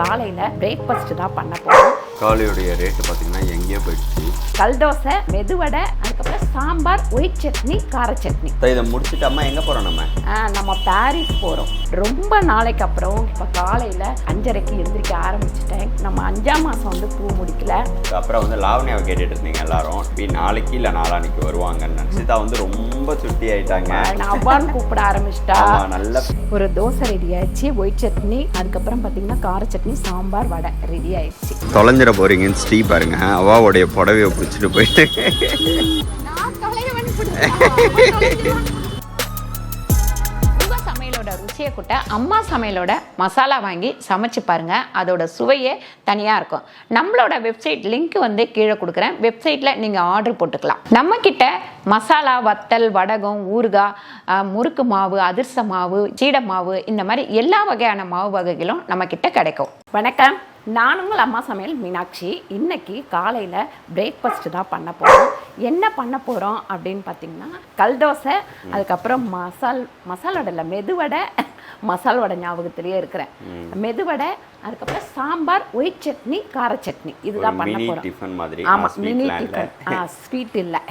காலையில் பிரேக்ஃபாஸ்ட் தான் பண்ண போகிறோம். காலையுடைய ரேட்டு பார்த்தீங்கன்னா எங்கேயோ போயிடுச்சு. கல் தோசை, மெதுவடை, அதுக்கப்புறம் சாம்பார், ஒயிட் சட்னி, கார சட்னி. இதை முடிச்சுட்டு அம்மா எங்கே போகிறோம்? நம்ம பாரிஸ் போகிறோம். ரொம்ப நாளைக்கு அப்புறம் இப்போ காலையில் 5:30க்கு எந்திரிக்க ஆரம்பிச்சிட்டேன். நம்ம 5ஆம் மாதம் வந்து பூ முடிக்கல. அப்புறம் வந்து லாவணியாவை கேட்டுட்டு இருந்தீங்க எல்லாரும். நாளைக்கு இல்லை நாளானிக்கு வருவாங்கன்னு நினச்சிதா வந்து ரொம்ப சுட்டி ஆயிட்டாங்க. நான் அவ்வான்னு கூப்பிட ஆரம்பிச்சிட்டா. நல்ல ஒரு தோசை ரெடி ஆயிடுச்சு, ஒயிட் சட்னி, அதுக்கப்புறம் பார்த்தீங்கன்னா கார சட்னி, சாம்பார், வடை ரெடி ஆயிடுச்சு. தொலைஞ்சிட போறீங்கன்னு ஸ்டீ பாருங்க, அவாவுடைய புடவையை பிடிச்சிட்டு போயிட்டு சமையலோட ருசியை கூட்ட அம்மா சமையலோட மசாலா வாங்கி சமைச்சு பாருங்க. அதோட சுவையே தனியாக இருக்கும். நம்மளோட வெப்சைட் லிங்க் வந்து கீழே கொடுக்குறேன். வெப்சைட்டில் நீங்கள் ஆர்டர் போட்டுக்கலாம். நம்ம கிட்ட மசாலா, வத்தல், வடகம், ஊறுகாய், முறுக்கு மாவு, அதிர்ச மாவு, சீடை மாவு, இந்த மாதிரி எல்லா வகையான மாவு வகைகளும் நம்ம கிட்ட கிடைக்கும். வணக்கம், நான் உங்கள் அம்மா சமையல் மீனாட்சி. இன்னைக்கு காலையில் பிரேக்ஃபாஸ்ட் தான் பண்ண போகிறோம். என்ன பண்ண போகிறோம் அப்படின்னு பார்த்தீங்கன்னா கல் தோசை, அதுக்கப்புறம் மசாலோட மெதுவடை, மசால் வடை ஞாபகத்திலேயே இருக்கிறேன். மெதுவடை, அதுக்கப்புறம் சாம்பார், ஒயிட் சட்னி, கார சட்னி, இதுதான் பண்ண போகிறோம். ஆமாம், மினி டிஃபன், ஸ்வீட் இல்லை.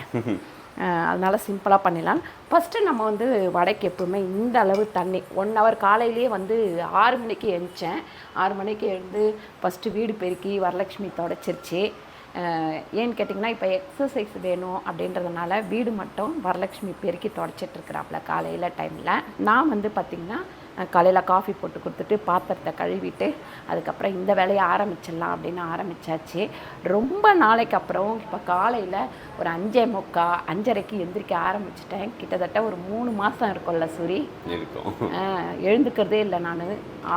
அதனால் சிம்பிளாக பண்ணிடலாம். ஃபஸ்ட்டு நம்ம வந்து வடைக்கு எப்பவுமே இந்த அளவு தண்ணி 1 hour காலையிலேயே வந்து 6 மணிக்கு எழுந்தேன். 6 மணிக்கு எழுந்து ஃபஸ்ட்டு வீடு பெருக்கி வரலட்சுமி தொடச்சிருச்சு. ஏன்னு கேட்டிங்கன்னா இப்போ எக்ஸசைஸ் வேணும் அப்படின்றதுனால வீடு மட்டும் வரலட்சுமி பெருக்கி தொடச்சிட்ருக்குறாப்புல காலையில் டைமில். நான் வந்து பார்த்திங்கன்னா காலையில் காஃபி போட்டு கொடுத்துட்டு பாத்திரத்தை கழுவிட்டு அதுக்கப்புறம் இந்த வேலையை ஆரம்பிச்சிடலாம் அப்படின்னு ஆரம்பித்தாச்சு. ரொம்ப நாளைக்கு அப்புறம் இப்போ காலையில் ஒரு 5:45, 5:30க்கு எந்திரிக்க ஆரம்பிச்சிட்டேன். கிட்டத்தட்ட ஒரு 3 மாதம் இருக்கும்ல சூரி இருக்கும். எழுந்துக்கிறதே இல்லை. நான்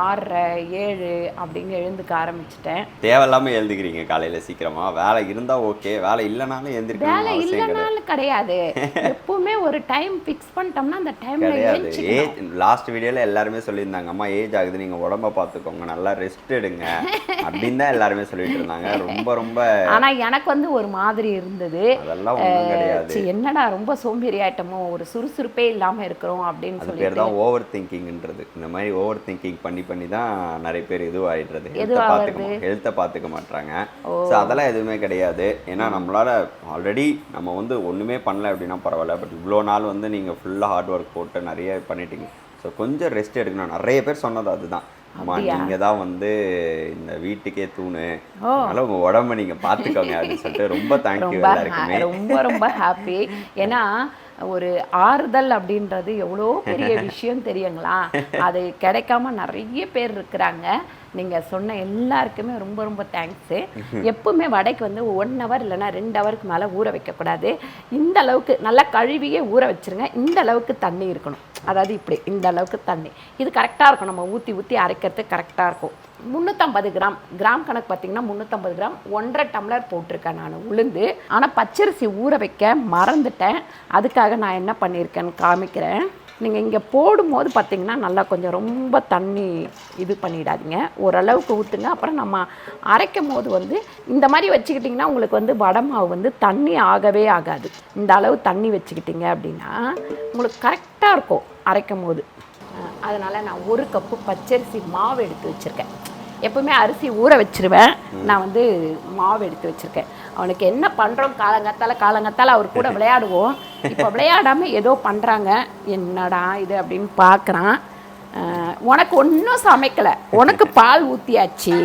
6:30, 7 அப்படின்னு எழுந்துக்க ஆரம்பிச்சிட்டேன். தேவையில்லாமல் எழுந்துக்கிறீங்க காலையில் சீக்கிரமாக. வேலை இருந்தால் ஓகே, வேலை இல்லைனாலும் எழுந்திருக்க. வேலை இல்லைனாலும் கிடையாது. எப்பவுமே ஒரு டைம் ஃபிக்ஸ் பண்ணிட்டோம்னா அந்த டைமில். லாஸ்ட் வீடியோவில் எல்லாருமே சொல்லியிருந்தாங்க, அம்மா ஏஜ் ஆகுது, நீங்கள் உடம்ப பார்த்துக்கோங்க, நல்லா ரெஸ்ட் எடுங்க அப்படின்னு தான் எல்லாருமே சொல்லிட்டு இருந்தாங்க. ரொம்ப ஆனால் எனக்கு வந்து ஒரு மாதிரி இருந்தது. அதெல்லாம் ஒன்றும் கிடையாது. என்னடா ரொம்ப சோம்பேறி ஆயிட்டமோ, ஒரு சுறுசுறுப்பே இல்லாமல் இருக்கிறோம் அப்படின்னு சொல்லி. பேர் தான் ஓவர் திங்கிங்ன்றது. இந்த மாதிரி ஓவர் திங்கிங் பண்ணி தான் நிறைய பேர் இதுவாகிடுறது. ஹெல்த்தை பார்த்துக்க மாட்டாங்க. ஸோ அதெல்லாம் எதுவுமே கிடையாது. ஏன்னா நம்மளால ஆல்ரெடி நம்ம வந்து ஒன்றுமே பண்ணல அப்படின்னா பரவாயில்ல. பட் இவ்வளோ நாள் வந்து நீங்கள் ஃபுல்லாக ஹார்ட் ஒர்க் போட்டு நிறைய பண்ணிட்டீங்க. ஸோ கொஞ்சம் ரெஸ்ட் எடுக்கணும். நிறைய பேர் சொன்னது அதுதான், அம்மா நீங்கள் தான் வந்து இந்த வீட்டுக்கே தூணு, அதனால உங்கள் உடம்ப நீங்கள் பார்த்துக்கோங்க அப்படின்னு சொல்லிட்டு ரொம்ப தேங்க்யூ எல்லாருக்குமே. ரொம்ப ஹாப்பி. ஏன்னா ஒரு ஆறுதல் அப்படின்றது எவ்வளோ பெரிய விஷயம் தெரியுங்களா? அது கிடைக்காம நிறைய பேர் இருக்கிறாங்க. நீங்கள் சொன்ன எல்லாருக்குமே ரொம்ப தேங்க்ஸு. எப்பவுமே வடைக்கு வந்து 1 hour இல்லைன்னா 2 hourக்கு மேலே ஊற வைக்கக்கூடாது. இந்த அளவுக்கு நல்லா கழுவியே ஊற வச்சுருங்க. இந்த அளவுக்கு தண்ணி இருக்கணும். அதாவது இப்படி இந்த அளவுக்கு தண்ணி, இது கரெக்டாக இருக்கும். நம்ம ஊற்றி அரைக்கிறதுக்கு கரெக்டாக இருக்கும். 350 கிராம் கணக்கு பார்த்தீங்கன்னா 350 கிராம், 1.5 டம்ளர் போட்டிருக்கேன் நான் உளுந்து. ஆனால் பச்சரிசி ஊற வைக்க மறந்துட்டேன். அதுக்காக நான் என்ன பண்ணியிருக்கேன்னு காமிக்கிறேன். நீங்கள் இங்கே போடும்போது பார்த்தீங்கன்னா நல்லா கொஞ்சம் ரொம்ப தண்ணி இது பண்ணிடாதீங்க, ஓரளவுக்கு ஊற்றுங்க. அப்புறம் நம்ம அரைக்கும் போது வந்து இந்த மாதிரி வச்சுக்கிட்டிங்கன்னா உங்களுக்கு வந்து வடை மாவு வந்து தண்ணி ஆகவே ஆகாது. இந்த அளவு தண்ணி வச்சுக்கிட்டிங்க அப்படின்னா உங்களுக்கு கரெக்டாக இருக்கும் அரைக்கும் போது. அதனால் நான் 1 கப்பு பச்சரிசி மாவு எடுத்து வச்சுருக்கேன். எப்பவுமே அரிசி ஊற வச்சிருவேன், நான் வந்து மாவு எடுத்து வச்சுருக்கேன். அவனுக்கு என்ன பண்ணுறோம், காலங்கத்தால் அவர் கூட விளையாடுவோம். இப்போ விளையாடாமல் ஏதோ பண்ணுறாங்க, என்னடா இது அப்படின்னு பார்க்குறான். உனக்கு ஒன்றும் சமைக்கலை, உனக்கு பால் ஊற்றியாச்சு,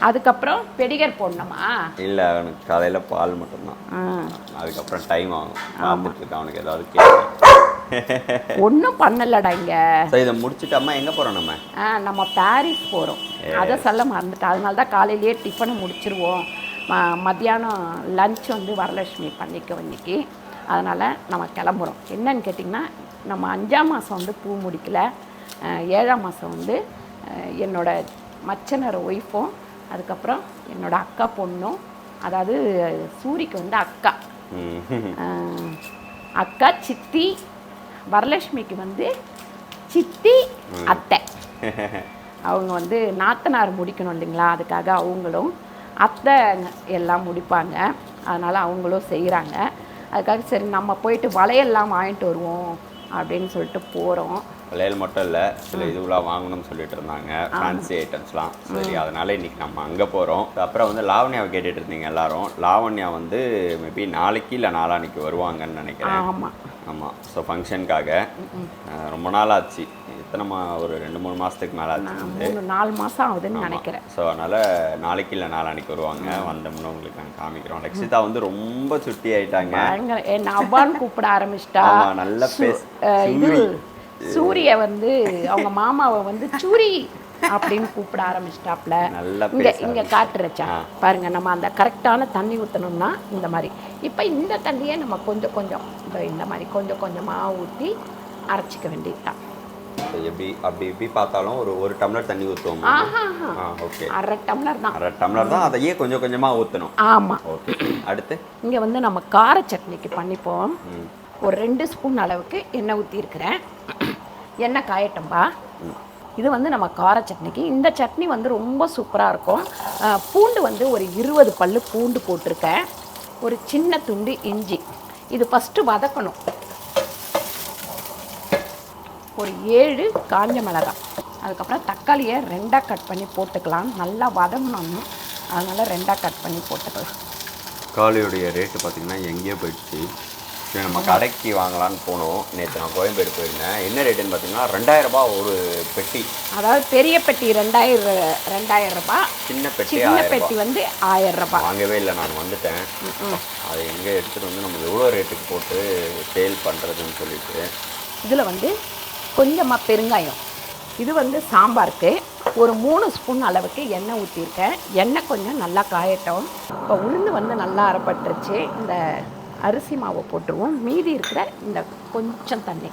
அதுக்கப்புறம் பெடிகர் போடணுமா? இல்லை, அவனுக்கு காலையில் பால் மட்டும்தான். அதுக்கப்புறம் டைம் ஆகும். அவனுக்கு ஏதாவது ஒன்றும் பண்ணலடா இங்கே. இதை முடிச்சுட்டு அம்மா எங்கே போகிறோம்? நம்ம பாரிஸ் போகிறோம். அதை சொல்ல மறந்துட்டேன். அதனால தான் காலையிலேயே டிஃபனை முடிச்சிருவோம். மத்தியானம் லஞ்ச் வந்து வரலட்சுமி பண்ணிக்க இன்னைக்கு. அதனால் நம்ம கிளம்புறோம். என்னன்னு கேட்டிங்கன்னா நம்ம 5ஆம் மாதம் வந்து பூ முடிக்கல. 7ஆம் மாதம் வந்து என்னோட மச்சனர் ஒய்ஃபும், அதுக்கப்புறம் என்னோட அக்கா பொண்ணும், அதாவது சூரிக்கு வந்து அக்கா சித்தி, வரலட்சுமிக்கு வந்து சித்தி, அத்தை. அவங்க வந்து நாத்தனார் முடிக்கணும் இல்லைங்களா, அதுக்காக அவங்களும் அத்தை எல்லாம் முடிப்பாங்க. அதனால் அவங்களும் செய்கிறாங்க. அதுக்காக சரி நம்ம போயிட்டு வளையெல்லாம் வாங்கிட்டு வருவோம் அப்படின்னு சொல்லிட்டு போகிறோம். வளையல் மட்டும் இல்லை, சில இதுவெலாம் வாங்கணும்னு சொல்லிட்டு இருந்தாங்க, ஃபேன்சி ஐட்டம்ஸ்லாம். சரி, அதனால் இன்றைக்கி நம்ம அங்கே போகிறோம். அப்புறம் வந்து லாவண்யாவை கேட்டுட்டு இருந்தீங்க எல்லாரும். லாவண்யா வந்து மேபி நாளைக்கு இல்லை நாளான்னைக்கு வருவாங்கன்னு நினைக்கிறேன். ஆமாம் ஆமாம். ஸோ ஃபங்க்ஷனுக்காக ரொம்ப நாள் ஆச்சு, எத்தனைமா ஒரு 2-3 மாதத்துக்கு மேலே ஆச்சு, 4 மாதம் ஆகுதுன்னு நினைக்கிறேன். ஸோ அதனால் நாளைக்கு இல்லை நாளான்னைக்கு வருவாங்க. வந்தோம்னா உங்களுக்கு நாங்கள் காமிக்கிறோம். லக்ஷிதா வந்து ரொம்ப சுட்டி ஆயிட்டாங்க. என்ன அவ்வான்னு கூப்பிட ஆரம்பிச்சிட்டா. நல்ல இது சூரிய வந்து அவங்க மாமாவை வந்து சூரி அப்படின்னு கூப்பிட ஆரம்பிச்சிட்டாப்ல. இங்கே காட்டுறச்சா பாருங்க, நம்ம அந்த கரெக்டான தண்ணி ஊற்றணும்னா இந்த மாதிரி. இப்போ இந்த தண்ணியை நம்ம கொஞ்சம் கொஞ்சம் இந்த மாதிரி கொஞ்சம் கொஞ்சமாக ஊற்றி அரைச்சிக்க வேண்டியதுதான். எப்படி பார்த்தாலும் ஒரு டம்ளர் தண்ணி ஊற்றுவோம். ஓகே, அரை டம்ளர் தான். அதையே கொஞ்சம் கொஞ்சமாக ஊற்றணும். ஆமாம். ஓகே. அடுத்து இங்கே வந்து நம்ம கார சட்னிக்கு பண்ணிப்போம். ஒரு 2 ஸ்பூன் அளவுக்கு எண்ணெய் ஊற்றிருக்கிறேன். எண்ணெய் காயட்டம்பா. இது வந்து நம்ம கார சட்னிக்கு. இந்த சட்னி வந்து ரொம்ப சூப்பராக இருக்கும். பூண்டு வந்து ஒரு 20 பல்லு பூண்டு போட்டிருக்கேன். ஒரு சின்ன துண்டு இஞ்சி. இது ஃபஸ்ட்டு வதக்கணும். ஒரு 7 காஞ்ச மிளகாய். அதுக்கப்புறம் தக்காளியை 2ஆக கட் பண்ணி போட்டுக்கலாம். நல்லா வதங்கணும், அதனால் 2ஆக கட் பண்ணி போட்டுக்கலாம். தக்காளியோடைய ரேட்டு பார்த்திங்கன்னா எங்கேயோ போயிடுச்சு. நம்ம கடைக்கு வாங்கலான்னு போனோம். நேற்று நான் கோயம்பேடு போயிருந்தேன். என்ன ரேட்டுன்னு பார்த்தீங்கன்னா 2000 ரூபாய் ஒரு பெட்டி. அதாவது பெரிய பெட்டி 2000 ரூபாய், சின்ன பெட்டி வந்து 1000 ரூபாய். வாங்கவே இல்லை, நான் வந்துட்டேன். அதை எங்கே எடுத்துகிட்டு வந்து நம்ம எவ்வளோ ரேட்டுக்கு போட்டு சேல் பண்ணுறதுன்னு சொல்லிட்டு. இதில் வந்து கொஞ்சமாக பெருங்காயம். இது வந்து சாம்பாருக்கு ஒரு 3 ஸ்பூன் அளவுக்கு எண்ணெய் ஊற்றிருக்கேன். எண்ணெய் கொஞ்சம் நல்லா காயட்டும். இப்போ உளுந்து வந்து நல்லா அரைப்பட்டுருச்சு. இந்த அரிசி மாவை போட்டுருவோம். மீதி இருக்கிற இந்த கொஞ்சம் தண்ணி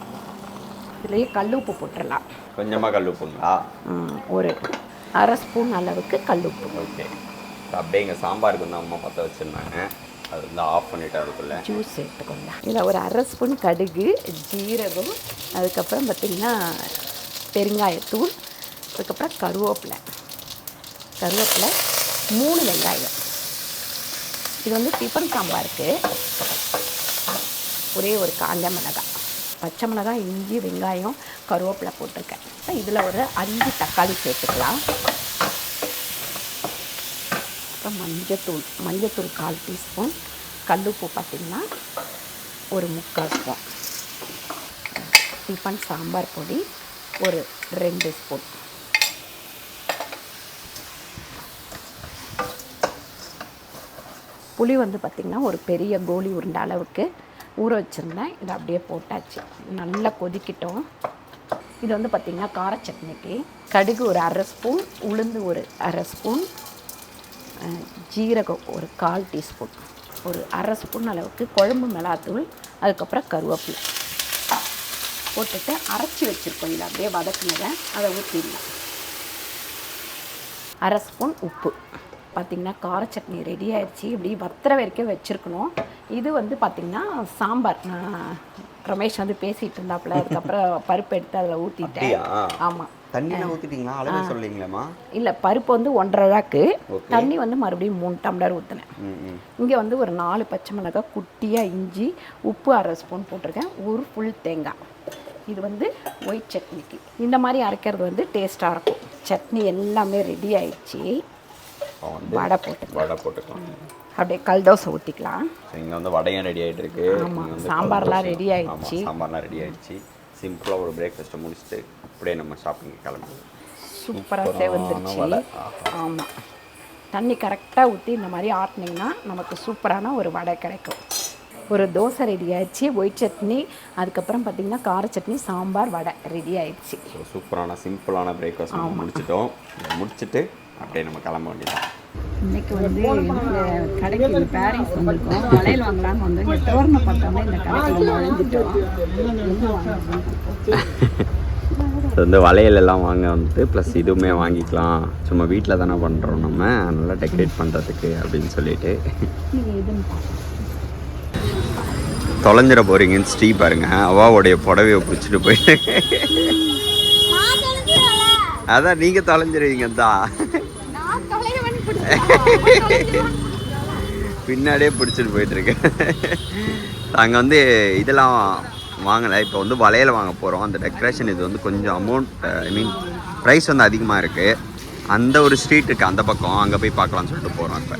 இதுலேயே கல்லுப்பு போட்டுடலாம். கொஞ்சமாக கல்லுப்புங்களா? ஒரு அரை ஸ்பூன் அளவுக்கு கல்லுப்பு. ஓகே. அப்படியே எங்கள் சாம்பாருக்கு வந்து அம்மா பற்ற வச்சுருந்தாங்க, அது வந்து ஆஃப் பண்ணிவிட்டு அதுக்குள்ளே ஜூஸ் எடுத்துக்கோங்க. இதில் ஒரு அரை ஸ்பூன் கடுகு, ஜீரகம், அதுக்கப்புறம் பார்த்திங்கன்னா பெருங்காயத்தூள், அதுக்கப்புறம் கருவேப்பிலை 3 வெங்காயம். இது வந்து டிஃபன் சாம்பாருக்கு. ஒரே ஒரு காஞ்ச மிளகாய், பச்சை மிளகாய், இஞ்சி, வெங்காயம், கருவேப்பிலை போட்டிருக்கேன். இதில் ஒரு 5 தக்காளி சேர்த்துக்கலாம். அப்புறம் மஞ்சத்தூள் 1/4 டீஸ்பூன். கல்லுப்பு பார்த்திங்கன்னா ஒரு 3/4 ஸ்பூன். டிஃபன் சாம்பார் பொடி ஒரு 2 ஸ்பூன். புளி வந்து பார்த்திங்கன்னா ஒரு பெரிய கோலி உருண்டை அளவுக்கு ஊற வச்சுருந்தேன். இதை அப்படியே போட்டாச்சு. நல்லா கொதிக்கிட்டோம். இது வந்து பார்த்திங்கன்னா கார சட்னிக்கு கடுகு ஒரு அரை ஸ்பூன், உளுந்து ஒரு அரை ஸ்பூன், ஜீரகம் ஒரு 1/4 டீஸ்பூன், ஒரு அரை ஸ்பூன் அளவுக்கு குழம்பு மிளகாத்தூள், அதுக்கப்புறம் கருவேப்பிலை போட்டுட்டு அரைச்சி வச்சுருக்கோம். இதை அப்படியே வதக்குனதை அதை ஊற்றிடலாம். அரை ஸ்பூன் உப்பு. பார்த்திங்கன்னா கார சட்னி ரெடி ஆயிடுச்சு. இப்படி வத்திர வரைக்கும் வச்சுருக்கணும். இது வந்து பார்த்திங்கன்னா சாம்பார். ரமேஷ் வந்து பேசிகிட்டு இருந்தாப்புல, அதுக்கப்புறம் பருப்பு எடுத்து அதில் ஊற்றிட்டேன். ஆமாம். தண்ணியெலாம் ஊற்றிட்டீங்களா? அளவே சொல்லீங்களேம்மா? இல்லை, பருப்பு வந்து 1.5 ரூபாய்க்கு, தண்ணி வந்து மறுபடியும் 3 டம்ளர் ஊற்றினேன். இங்கே வந்து ஒரு 4 பச்சை மிளகாய், குட்டியாக இஞ்சி, உப்பு அரை ஸ்பூன் போட்டிருக்கேன், ஒரு ஃபுல் தேங்காய். இது வந்து ஒயிட் சட்னிக்கு. இந்த மாதிரி அரைக்கிறது வந்து டேஸ்ட்டாக இருக்கும். சட்னி எல்லாமே ரெடி ஆயிடுச்சு. வடை போட்டுக்கலாம். அப்படியே கல் தோசை ஊற்றிக்கலாம். இங்கே வந்து வடையும் ரெடி ஆகிட்டு இருக்கு. ஆமாம், சாம்பார்லாம் ரெடி ஆயிடுச்சு. சிம்பிளாக ஒரு பிரேக்ஃபாஸ்ட்டை முடிச்சுட்டு அப்படியே நம்ம ஷாப்பிங் கிளம்புவோம். சூப்பராக வந்துருச்சு. ஆமாம், தண்ணி கரெக்டாக ஊற்றி இந்த மாதிரி ஆட்டினீங்கன்னா நமக்கு சூப்பரான ஒரு வடை கிடைக்கும். ஒரு தோசை ரெடி ஆயிடுச்சு, ஒயிட் சட்னி, அதுக்கப்புறம் பார்த்திங்கன்னா கார சட்னி, சாம்பார், வடை ரெடி ஆயிடுச்சு. சூப்பரான சிம்பிளான பிரேக்ஃபாஸ்ட் முடிச்சிட்டோம். முடிச்சுட்டு அப்படியே நம்ம கிளம்ப வேண்டியதான். இன்றைக்கி வந்து இந்த கடைக்கு பேரிஸ் வந்திருக்கோம். வளையல் வாங்கலான்னு வந்து இங்கே டோர்னை பார்த்தோம்னா இந்த கடைக்கு நுழைஞ்சிட்டோம். வந்து வளையல் எல்லாம் வாங்க வந்துட்டு ப்ளஸ் இதுவுமே வாங்கிக்கலாம். சும்மா வீட்டில் தானே பண்ணுறோம், நம்ம நல்லா டெக்கரேட் பண்ணுறதுக்கு அப்படின்னு சொல்லிட்டு தொலைஞ்சிட போகிறீங்கன்னு ஸ்ரீ பாருங்க, அவாவுடைய புடவையை பிடிச்சிட்டு போயிட்டு அதான் நீங்கள் தொலைஞ்சிருவீங்க தான், பின்னாடியே பிடிச்சிட்டு போயிட்டுருக்கேன். அங்கே வந்து இதெல்லாம் வாங்கலை. இப்போ வந்து வளையல் வாங்க போகிறோம். அந்த டெக்கரேஷன் இது வந்து கொஞ்சம் அமௌண்ட் ப்ரைஸ் வந்து அதிகமாக இருக்குது. அந்த ஒரு ஸ்ட்ரீட் இருக்குது அந்த பக்கம், அங்கே போய் பார்க்கலாம்னு சொல்லிட்டு போகிறோம் இப்போ.